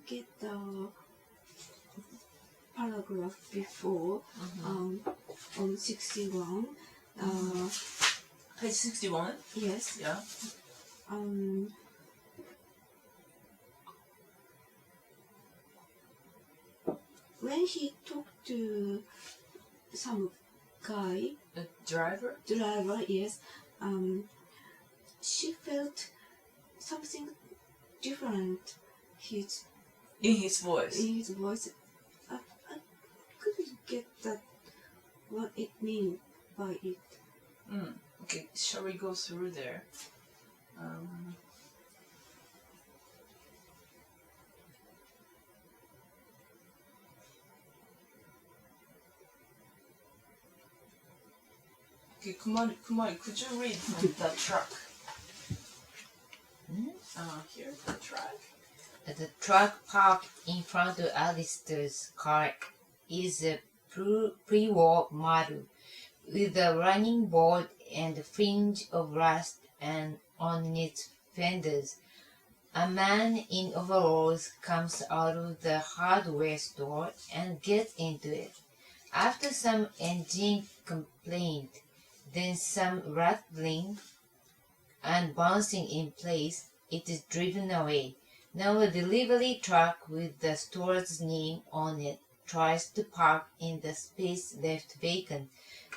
get the paragraph before on 61. Page 61? Yes. Yeah. When he talked to some guy, A driver? Yes, she felt something different. In his voice. I couldn't get that what it means by it. Okay, shall we go through there? Okay, Kumari, could you read from the truck? Here, the truck. The truck parked in front of Alistair's car is a pre-war model with a running board and a fringe of rust and on its fenders. A man in overalls comes out of the hardware store and gets into it. After some engine complaint, then some rattling and bouncing in place, it is driven away. Now a delivery truck with the store's name on it tries to park in the space left vacant.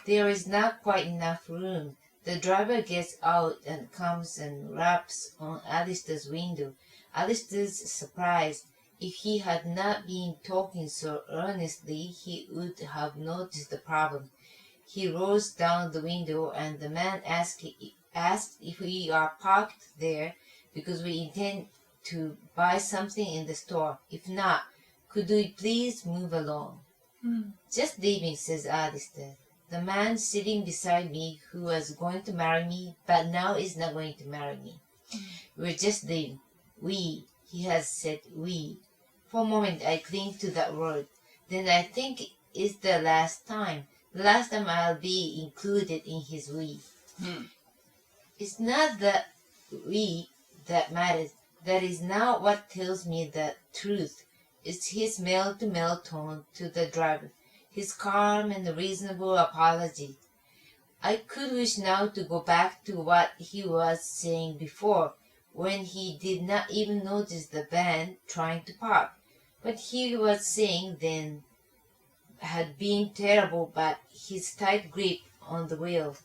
There is not quite enough room. The driver gets out and comes and raps on Alistair's window. Alistair's surprised. If he had not been talking so earnestly, he would have noticed the problem. He rolls down the window and the man asked if we are parked there because we intend to buy something in the store. If not, could we please move along? Just leaving, says Alistair. The man sitting beside me who was going to marry me but now is not going to marry me. We're just leaving. We, he has said we. For a moment I cling to that word. Then I think it's the last time. The last time I'll be included in his we. It's not the we that matters. That is not what tells me the truth. It's his male-to-male tone to the driver, his calm and reasonable apology. I could wish now to go back to what he was saying before, when he did not even notice the van trying to park. What he was saying then had been terrible, but his tight grip on the wheel,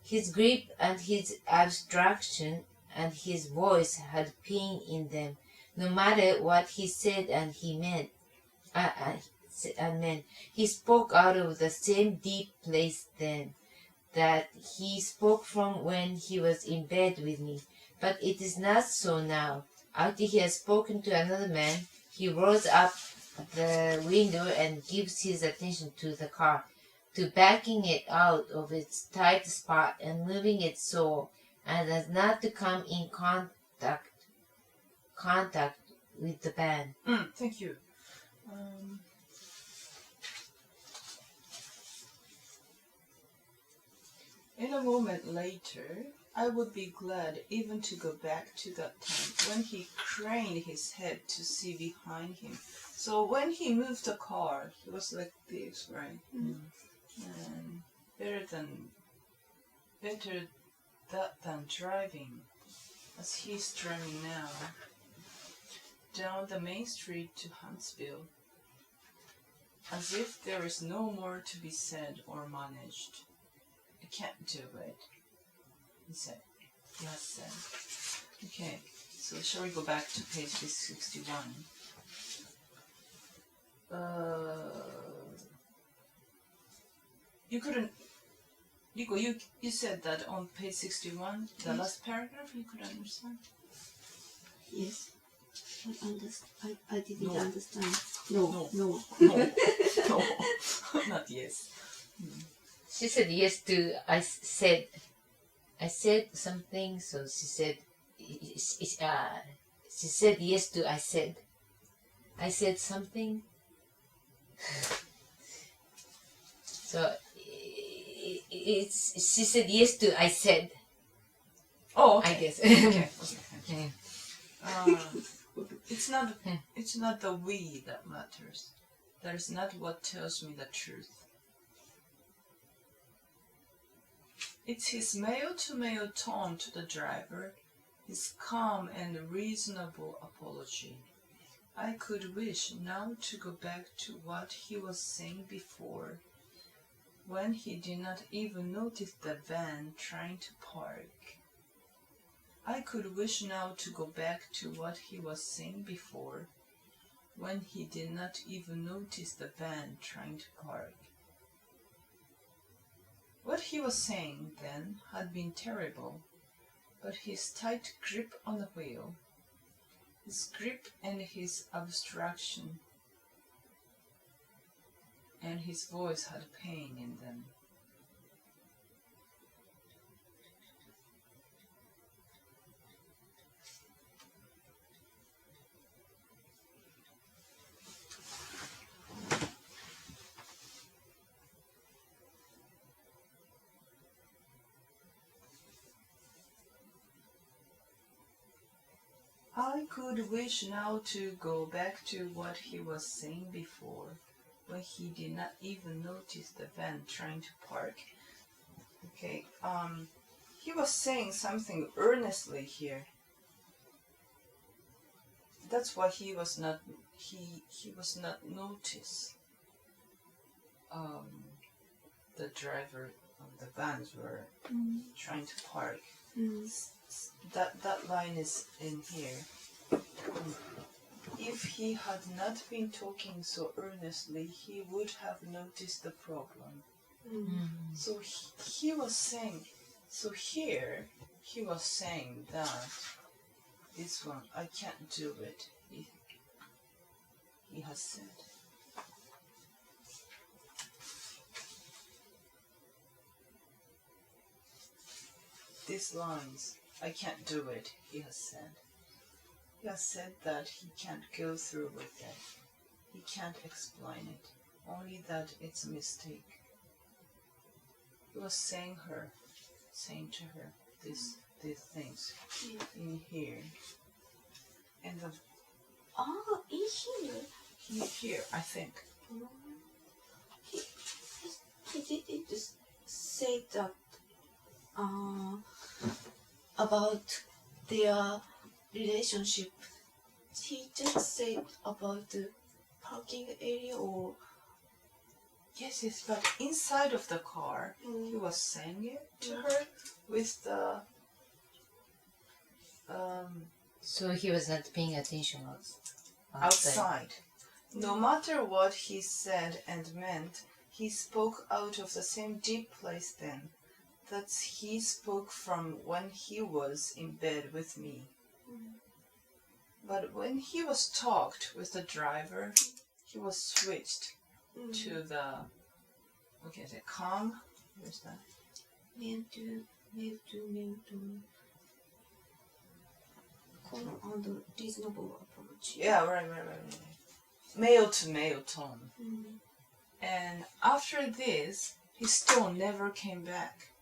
his grip and his abstraction and his voice had pain in them, no matter what he said and he meant. He spoke out of the same deep place then that he spoke from when he was in bed with me. But it is not so now. After he has spoken to another man, he rolls up the window and gives his attention to the car, to backing it out of its tight spot and moving it so as not to come in contact with the van. Thank you. In a moment later, I would be glad even to go back to that time when he craned his head to see behind him. So when he moved the car, he was like this, right? And better that than driving, as he's driving now, down the main street to Huntsville, as if there is no more to be said or managed. I can't do it, he said. He has said. Okay, so shall we go back to page 61? You couldn't, Rico, you said that on page 61, the Yes. last paragraph, you couldn't understand? Yes. I didn't No. understand. No. No, not yes. She said yes to, I said something, so she said yes to I said something. So she said yes to I said. Oh, okay. I guess. Okay. It's not the we that matters. That is not what tells me the truth. It's his male-to-male tone to the driver, his calm and reasonable apology. I could wish now to go back to what he was saying before, when he did not even notice the van trying to park. I could wish now to go back to what he was saying before, when he did not even notice the van trying to park. What he was saying then had been terrible, but his tight grip on the wheel, his grip and his abstraction, and his voice had pain in them. I could wish now to go back to what he was saying before, when he did not even notice the van trying to park. Okay, he was saying something earnestly here. That's why he was not notice. The driver of the vans were trying to park. That line is in here. If he had not been talking so earnestly, he would have noticed the problem. So he was saying, so here he was saying that this one, I can't do it, he has said. These lines, I can't do it, he has said. He has said that he can't go through with it. He can't explain it, only that it's a mistake. He was saying to her these things in here. And the in here? here, I think. He didn't say that about their relationship. He just said about the parking area or... Yes, but inside of the car, he was saying it to her with the... So he was not paying attention outside. No matter what he said and meant, he spoke out of the same deep place then. That he spoke from when he was in bed with me. But when he was talked with the driver, he was switched to the, the calm. Where's that? Male to calm and reasonable approach. Yeah, right. Male to male tone. And after this, he still never came back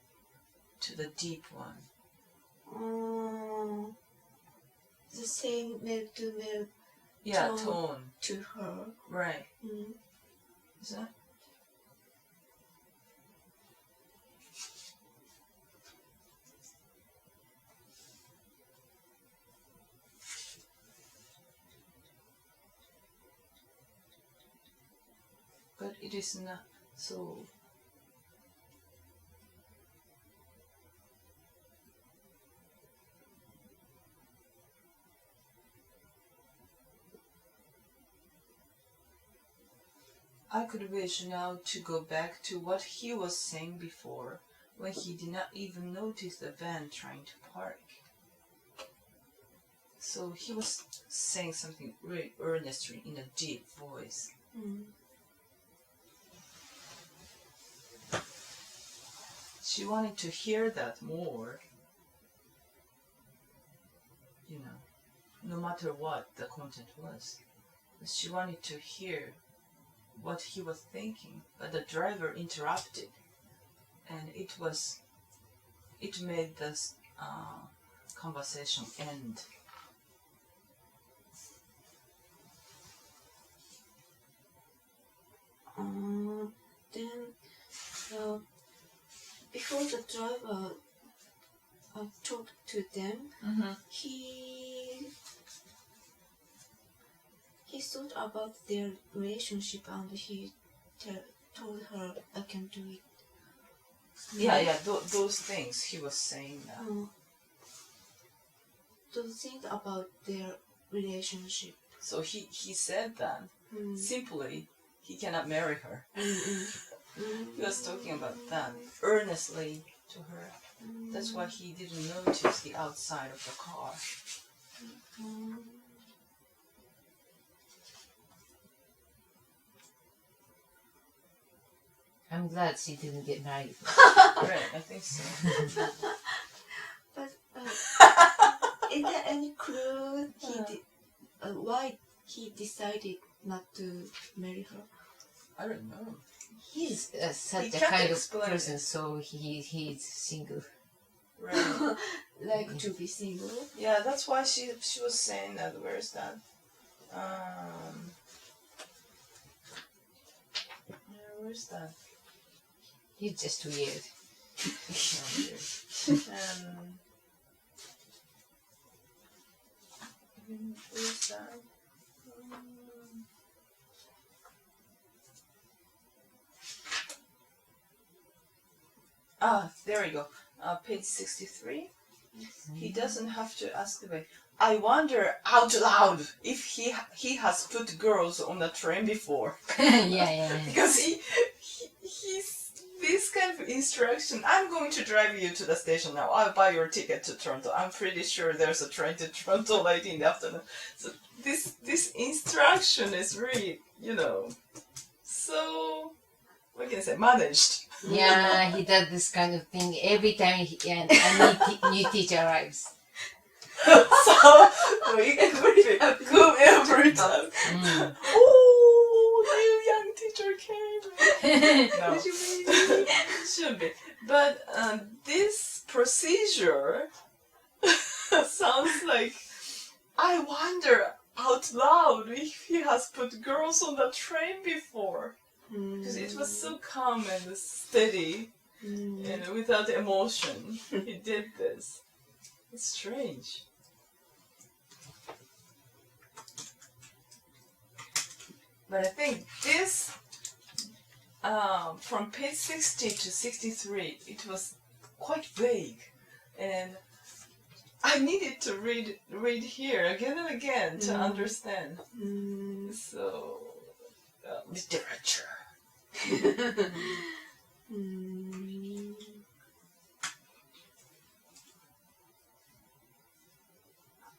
to the deep one. The same male to male tone to her. Right. Is that? But it is not so. I could wish now to go back to what he was saying before, when he did not even notice the van trying to park. So he was saying something really earnestly in a deep voice. She wanted to hear that more, no matter what the content was. She wanted to hear what he was thinking, but the driver interrupted, and it made this conversation end. Then before the driver talked to them, he thought about their relationship and he told her, I can do it. Yeah, those things he was saying that. Those things about their relationship. So he said that simply he cannot marry her. He was talking about that earnestly to her. That's why he didn't notice the outside of the car. I'm glad she didn't get married. Right, I think so. But is there any clue why he decided not to marry her? I don't know. He's such He a can't kind of explain person, it. so he's single. Right. Like to be single? Yeah, that's why she was saying that. Where is that? Where's that? He's just weird. Where's that? There we go. Page 63. He doesn't have to ask the way. I wonder out loud if he has put girls on the train before. yeah. Because he's this kind of instruction. I'm going to drive you to the station now. I'll buy your ticket to Toronto. I'm pretty sure there's a train to Toronto late in the afternoon. So this instruction is really, so what can I say, managed. Yeah, he does this kind of thing every time a new teacher arrives. So we agree good every time. Oh, new young teacher came. No, should be. But this procedure sounds like, I wonder out loud if he has put girls on the train before. Because it was so calm and steady and without emotion. He did this. It's strange. But I think this, from page 60 to 63, it was quite vague. And I needed to read here again and again to understand. So, literature.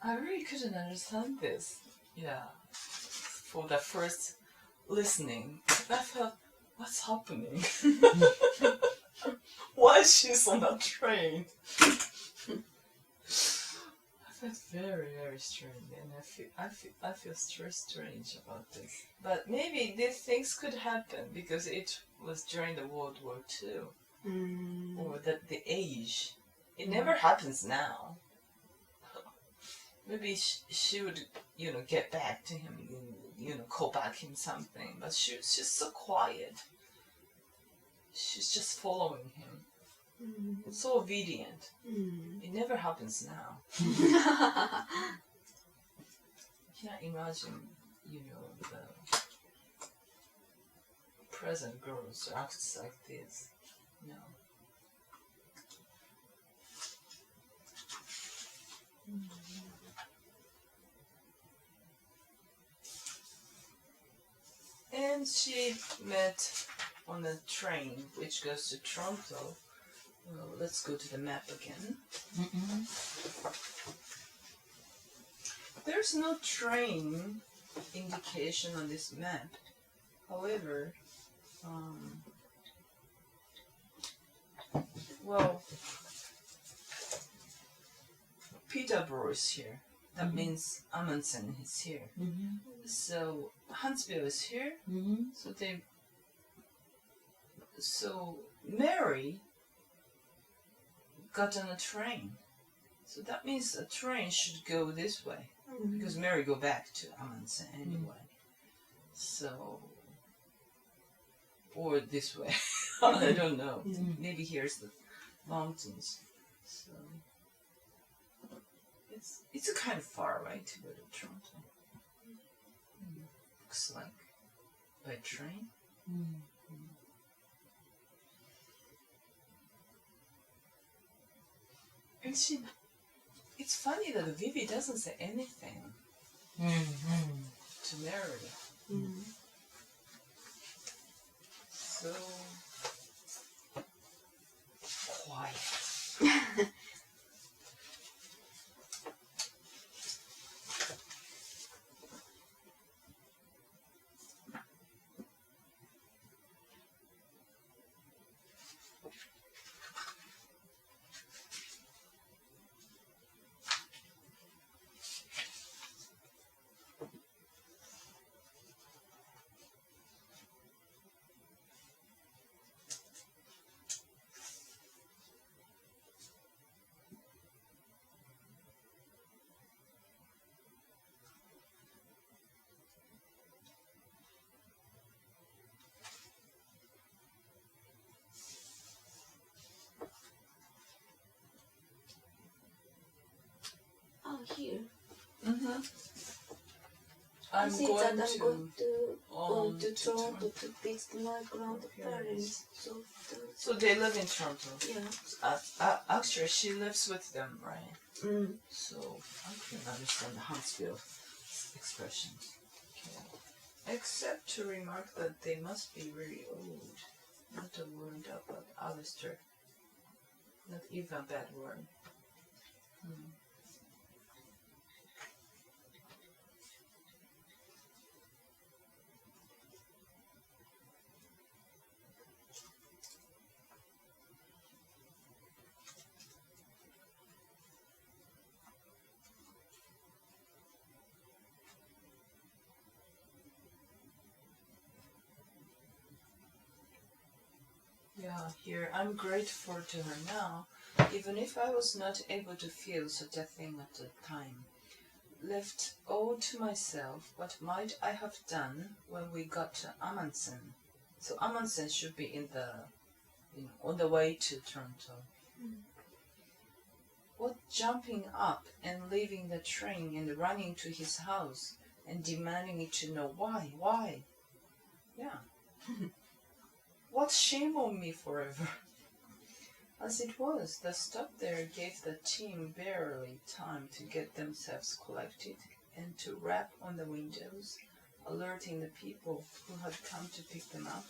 I really couldn't understand this. Yeah. For the first listening, I felt, what's happening? Why she's on a train? I felt very, very strange, and I feel strange about this. But maybe these things could happen because it was during the World War II, or the age. It never happens now. Maybe she would, get back to him, call back him something. But she's so quiet. She's just following him. So obedient. It never happens now. Can't imagine, the present girls acts like this. No. And she met on a train which goes to Toronto. Well, let's go to the map again. There's no train indication on this map. However, Peterborough is here. That means Amundsen is here. So Huntsville is here. So Mary got on a train. So that means a train should go this way. Because Mary go back to Amundsen anyway. So or this way. I don't know. Maybe here's the mountains. So it's a kind of far away to go to Toronto. Looks like by train. And it's funny that Vivi doesn't say anything to Mary. So quiet. Oh, here. I'm I going that I'm going to on to to Toronto to visit my grandparents. So they live in Toronto. Yeah. Actually, she lives with them, right? So I can understand the Huntsville expressions. Okay. Except to remark that they must be very old. Not a word about Alistair. Not even a bad word. Yeah, here I'm grateful to her now, even if I was not able to feel such a thing at the time. Left all to myself, what might I have done when we got to Amundsen? So Amundsen should be in the, on the way to Toronto. What jumping up and leaving the train and running to his house and demanding to know why? Yeah. What shame on me forever. As it was, the stop there gave the team barely time to get themselves collected and to rap on the windows, alerting the people who had come to pick them up,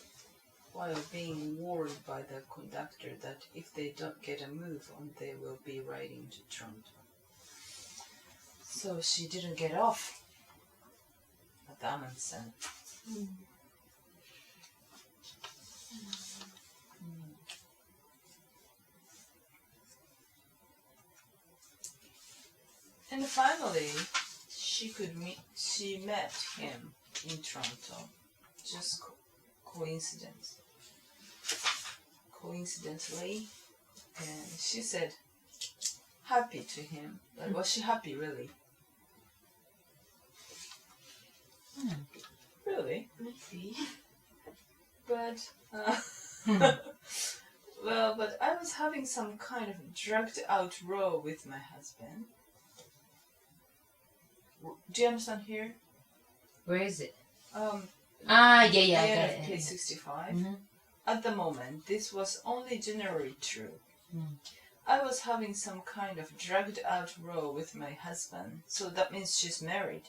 while being warned by the conductor that if they don't get a move on, they will be riding to Toronto. So she didn't get off at Amundsen. And finally, she met him in Toronto. Just coincidentally. And she said, happy to him. But was she happy, really? Really? Maybe. But, well, but I was having some kind of drugged out row with my husband. Do you understand here? Where is it? Yeah, I got it. page 65. At the moment, this was only generally true. I was having some kind of dragged out row with my husband, so that means she's married.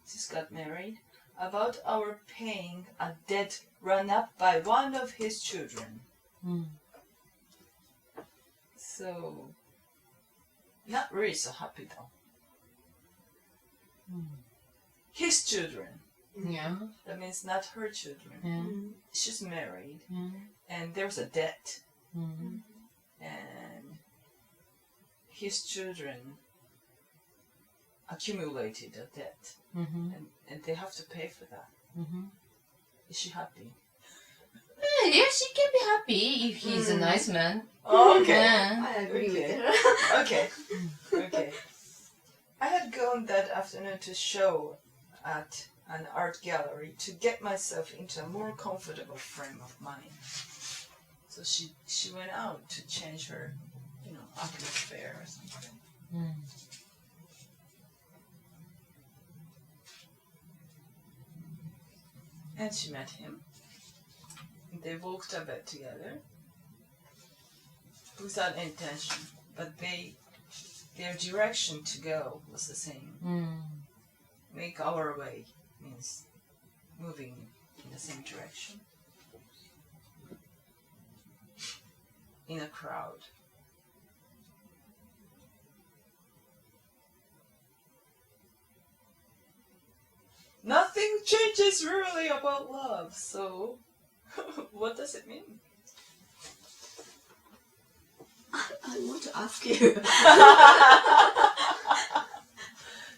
She's got married, about our paying a debt run up by one of his children. So, not really so happy though. His children. Yeah. That means not her children. Yeah. She's married, and there's a debt. And his children accumulated a debt, and they have to pay for that. Is she happy? Yeah, she can be happy if he's a nice man. Oh, okay. Yeah. I agree with Okay. her. Okay. I had gone that afternoon to show at an art gallery to get myself into a more comfortable frame of mind. So she went out to change her, atmosphere or something. And she met him. They walked a bit together without intention, but their direction to go was the same. Make our way means moving in the same direction. In a crowd. Nothing changes really about love, so what does it mean? I want to ask you.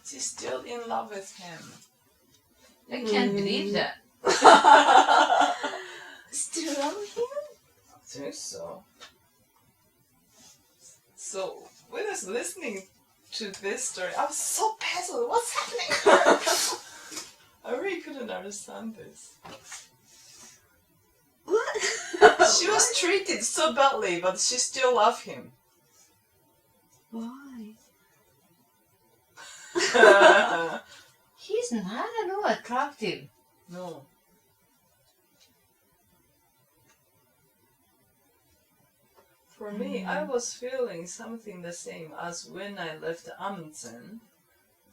She's still in love with him. I can't believe that. Still love him? I think so. So, when I was listening to this story, I was so puzzled. What's happening? I really couldn't understand this. What? She was treated so badly, but she still loved him. Why? He's not at all attractive. No. For me, I was feeling something the same as when I left Amundsen.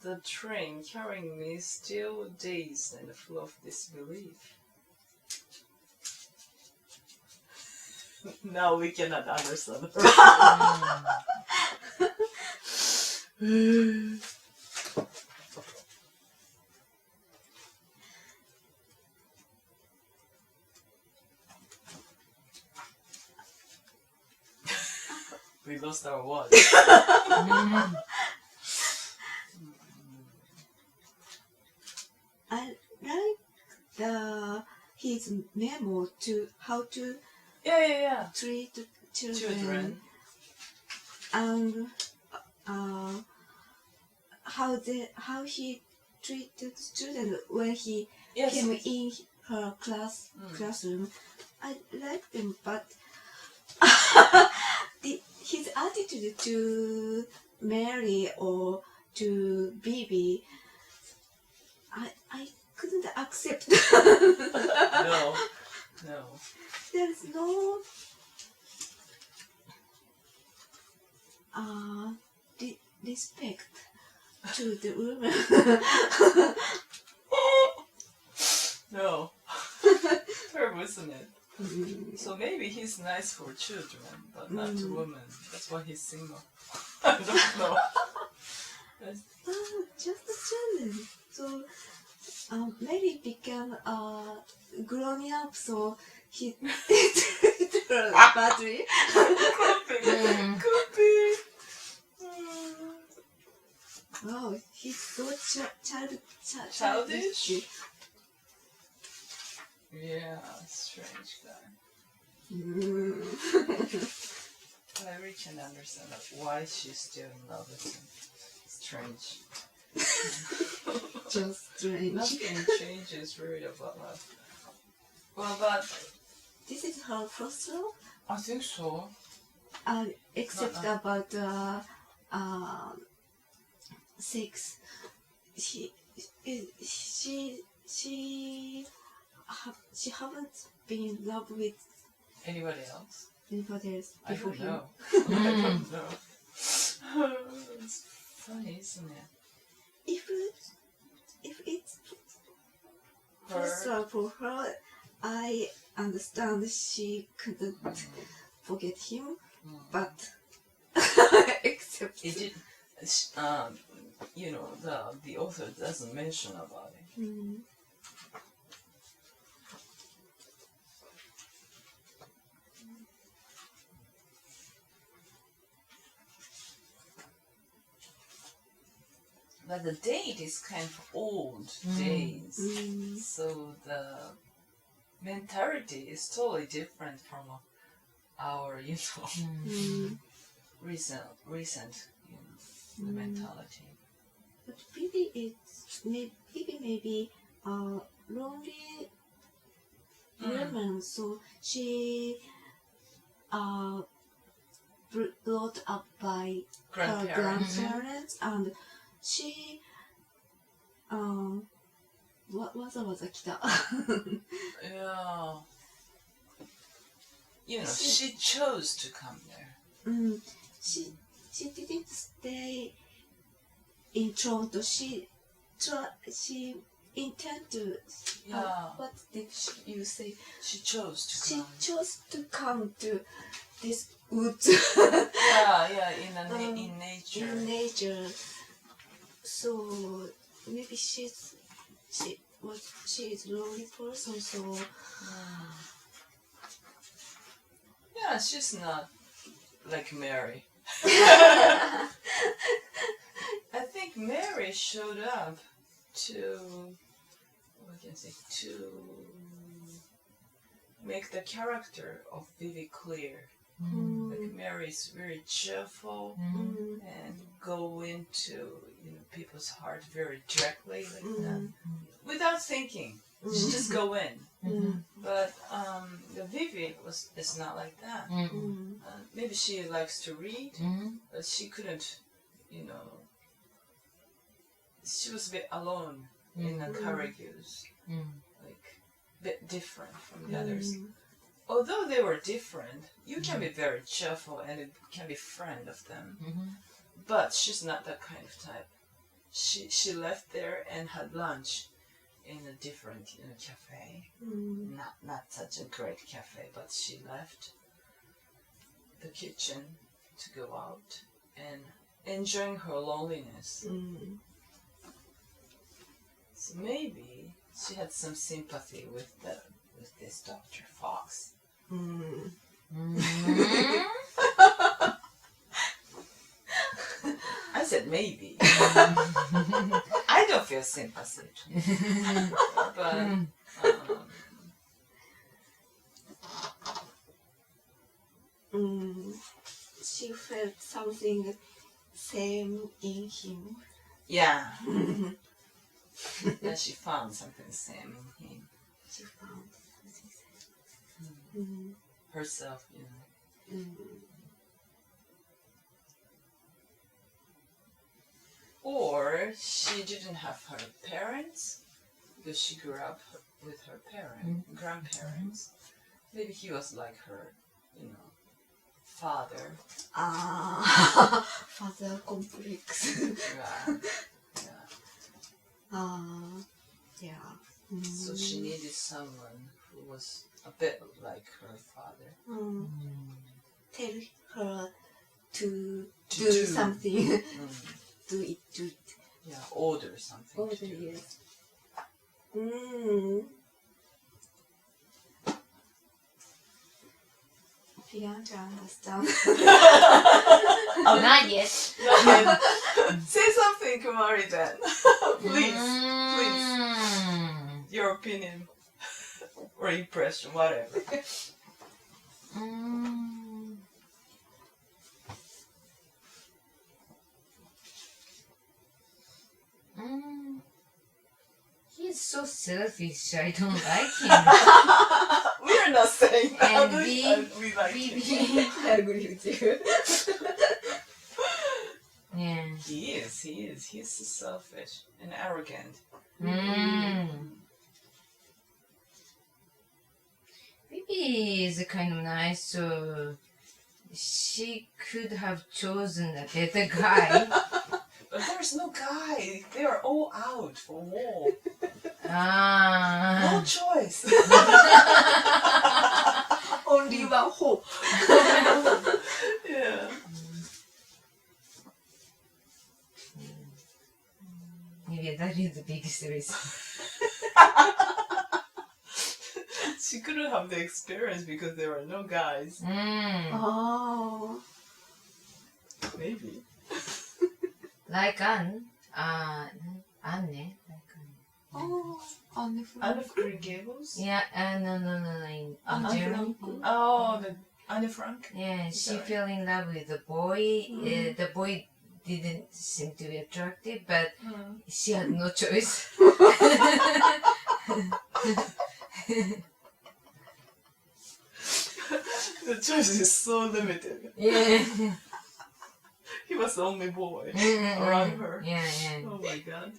The train carrying me still dazed and full of disbelief. Now we cannot understand her. We lost our watch. I like his memo to how to Yeah. treat Children. and how he treated students when he Yes. came in her classroom. I like them, but his attitude to Mary or to Bibi, I couldn't accept. No. There's no respect to the woman. No. Terrible, isn't it? So maybe he's nice for children, but not to women. That's why he's single. I don't know. Just the children. So maybe became grown up, so he treated her badly. Could be. Wow, he's so Childish? Yeah, strange guy. I really can't understand why she's still in love with him. Strange. Just strange. Nothing changes really about love. Well, but This is her first love? I think so. Except about sex. She haven't been in love with Anybody else? anybody else I before don't him. know. I don't know. It's funny, isn't it? If it's Her. first love for her, I understand she couldn't forget him, but except It did. The author doesn't mention about it. But the date is kind of old days, so the mentality is totally different from our, recent, mentality. but maybe maybe lonely woman, so she brought up by her Grandparents. grandparents, and she わざわざ来た。 Yeah. You know, she chose to come there. She didn't stay in Toronto. She intended to. Yeah. What did you say? She chose to She come. chose to come to this woods. Yeah, in nature. In nature. So maybe she is a lonely person. So Yeah, she's not like Mary. I think Mary showed up to, what can I say, to make the character of Vivi clear. Like Mary is very cheerful and go into people's heart very directly, like that, without thinking. She just go in. But the Vivi is not like that. Maybe she likes to read, but she couldn't, she was a bit alone in the Karagus, like a bit different from the others. Although they were different, you can be very cheerful and you can be friend of them. But she's not that kind of type. She left there and had lunch in a different cafe. Not such a great cafe, but she left the kitchen to go out and enjoying her loneliness. So maybe she had some sympathy with this Dr. Fox. I said maybe. I don't feel sympathy. But she felt something same in him. yeah. Yeah, she found something same in him. She found something same. Herself, Or she didn't have her parents because she grew up with her grandparents. Maybe he was like her, father. Father complex. Yeah. Yeah. So she needed someone who was a bit like her father. Tell her to To do do. something. Do it. Yeah, order something. Order, to do. yes. Began to understand. Not yet. Say something, Kumari, then. Please. Your opinion or impression, whatever. He's so selfish. I don't like him. We're not saying that. And we like him. I agree with you. Yeah. He is. He's so selfish and arrogant. Maybe is kind of nice, so she could have chosen a better guy. But there's no guy. They are all out for war. No choice. Only one hope. Yeah. Maybe that is the biggest risk. She couldn't have the experience because there are no guys. Oh. Maybe. Like Anne. Anne. Oh. Anne Anne of Green Gables? Yeah, no, in Anne Germany. Frank. Oh, the Anne Frank? Yeah, she Sorry. fell in love with the boy. The boy didn't seem to be attractive, but she had no choice. The choice is so limited. Yeah. He was the only boy around her. Yeah, yeah. Oh my god.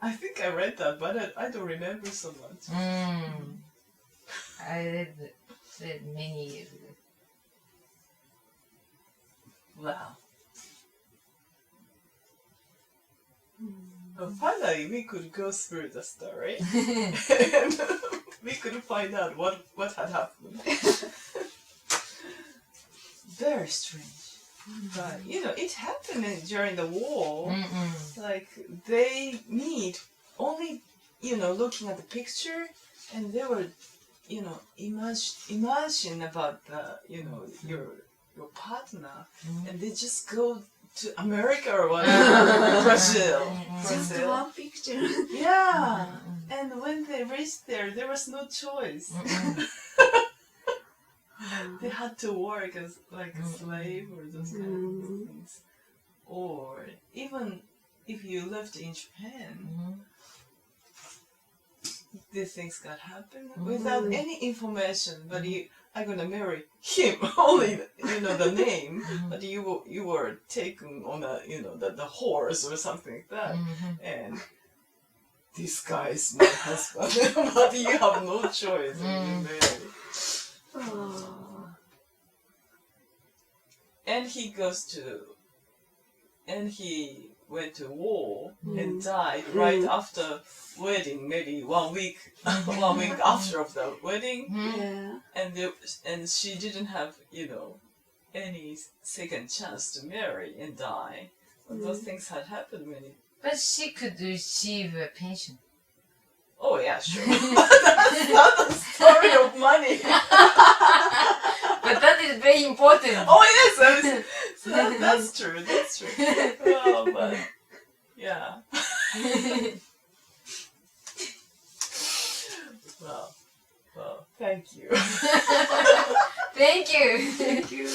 I think I read that, but I don't remember so much. I read many years ago. Wow. Well, finally, we could go through the story and we could find out what had happened. Very strange. But, it happened during the war. Like, they meet only, looking at the picture, and they were, imagine about the, your partner, and they just go to America or whatever, Brazil. Just one picture. Yeah, and when they reached there was no choice. They had to work as like a slave or those kind of things. Or even if you lived in Japan, these things can happen without any information. But I'm gonna marry him, only the name. But you were taken on the horse or something like that, and this guy is my husband. But you have no choice when you marry. And he went to war and died right after wedding, maybe 1 week, 1 week after of the wedding. Yeah. And she didn't have, any second chance to marry and die. But those things had happened many. But she could receive a pension. Oh yeah, sure. That's not a story of money. But that is very important. Oh yes, that's true. That's true. Well, but yeah. Well, thank you. Thank you. Thank you.